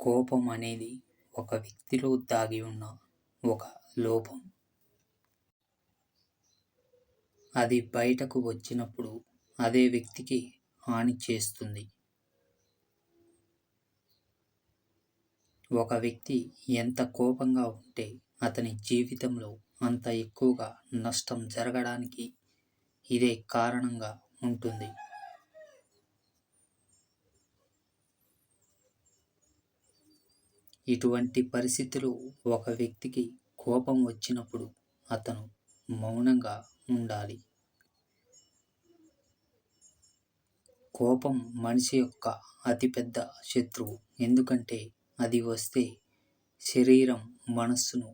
కోపం అనేది ఒక వ్యక్తిలో దాగి ఉన్న ఒక లోపం. అది బయటకు వచ్చినప్పుడు అదే వ్యక్తికి హాని చేస్తుంది. ఒక వ్యక్తి ఎంత కోపంగా ఉంటే అతని జీవితంలో అంత ఎక్కువగా నష్టం జరగడానికి ఇదే కారణంగా ఉంటుంది. ఇటువంటి పరిస్థితులు ఒక వ్యక్తికి కోపం వచ్చినప్పుడు అతను మౌనంగా ఉండాలి. కోపం మనిషి యొక్క అతిపెద్ద శత్రువు. ఎందుకంటే అది వస్తే శరీరం, మనస్సును,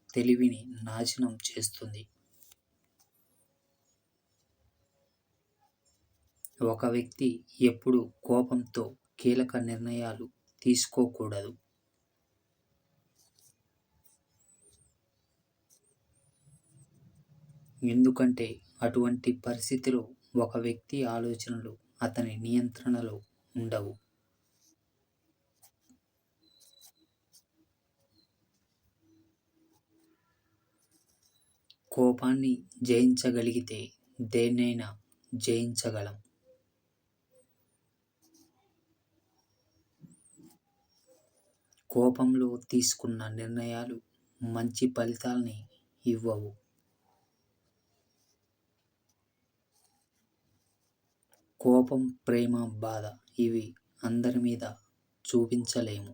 తెలివిని నాశనం చేస్తుంది. ఒక వ్యక్తి ఎప్పుడూ కోపంతో కీలక నిర్ణయాలు తీసుకోకూడదు. ఎందుకంటే అటువంటి పరిస్థితిలో ఒక వ్యక్తి ఆలోచనలు అతని నియంత్రణలో ఉండవు. కోపాన్ని జయించగలిగితే దేన్నైనా జయించగలం. కోపంలో తీసుకున్న నిర్ణయాలు మంచి ఫలితాల్ని ఇవ్వవు. కోపం, ప్రేమ, బాధ ఇవి అందరి మీద చూపించలేము.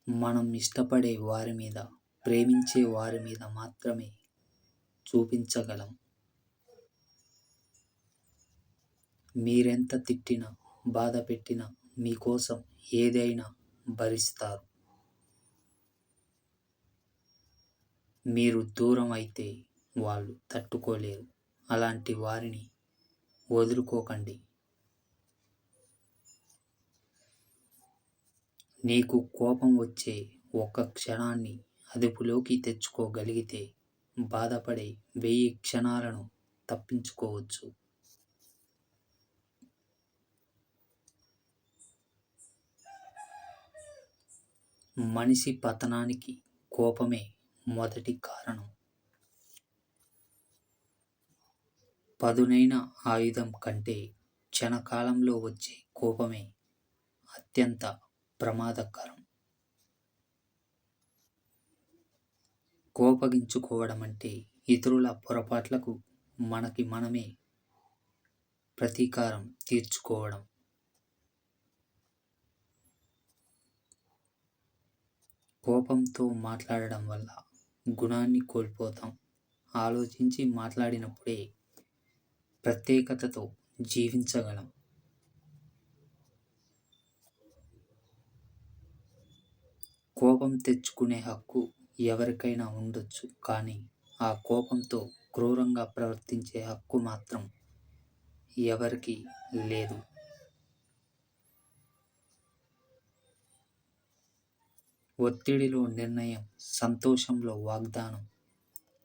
మనం ఇష్టపడే వారి మీద, ప్రేమించే వారి మీద మాత్రమే చూపించగలం. మీరెంత తిట్టినా, బాధ పెట్టినా మీకోసం ఏదైనా భరిస్తారు. మీరు దూరం అయితే వాళ్ళు తట్టుకోలేరు. అలాంటి వారిని వదులుకోకండి. నీకు కోపం వచ్చే ఒక్క క్షణాన్ని అదుపులోకి తెచ్చుకోగలిగితే బాధపడే 1000 క్షణాలను తప్పించుకోవచ్చు. మనిషి పతనానికి కోపమే మొదటి కారణం. పదునైన ఆయుధం కంటే క్షణకాలంలో వచ్చే కోపమే అత్యంత ప్రమాదకరం. కోపగించుకోవడం అంటే ఇతరుల పొరపాట్లకు మనకి మనమే ప్రతీకారం తీర్చుకోవడం. కోపంతో మాట్లాడడం వల్ల గుణాన్ని కోల్పోతాం. ఆలోచించి మాట్లాడినప్పుడే ప్రత్యేకతతో జీవించగలం. కోపం తెచ్చుకునే హక్కు ఎవరికైనా ఉండొచ్చు, కానీ ఆ కోపంతో క్రూరంగా ప్రవర్తించే హక్కు మాత్రం ఎవరికీ లేదు. ఒత్తిడిలో నిర్ణయం, సంతోషంలో వాగ్దానం,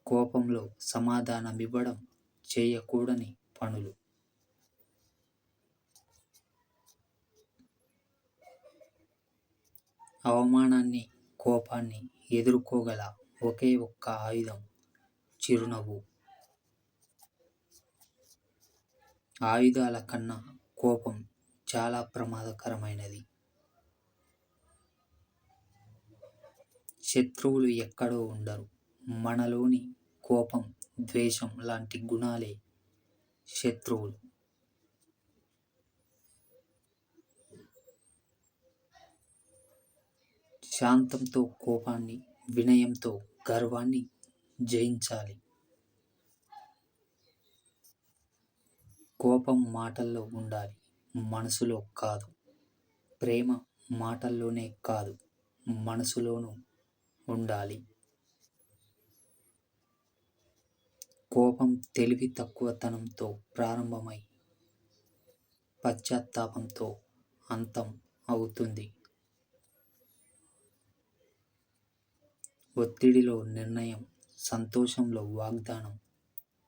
కోపంలో సమాధానమివ్వడం చేయకూడని పనులు. అవమానాన్ని, కోపాన్ని ఎదుర్కోగల ఒకే ఒక్క ఆయుధం చిరునవ్వు. ఆయుధాల కన్నా కోపం చాలా ప్రమాదకరమైనది. శత్రువులు ఎక్కడో ఉండరు. మనలోని కోపం, ద్వేషం లాంటి గుణాలే శత్రువులు. శాంతంతో కోపాన్ని, వినయంతో గర్వాన్ని జయించాలి. కోపం మాటల్లో ఉండాలి, మనసులో కాదు. ప్రేమ మాటల్లోనే కాదు, మనసులోనూ ఉండాలి. కోపం తెలివి తక్కువతనంతో ప్రారంభమై పశ్చాత్తాపంతో అంతం అవుతుంది. ఒత్తిడిలో నిర్ణయం, సంతోషంలో వాగ్దానం,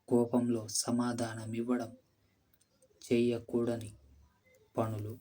కోపంలో సమాధానమివ్వడం చేయకూడని పనులు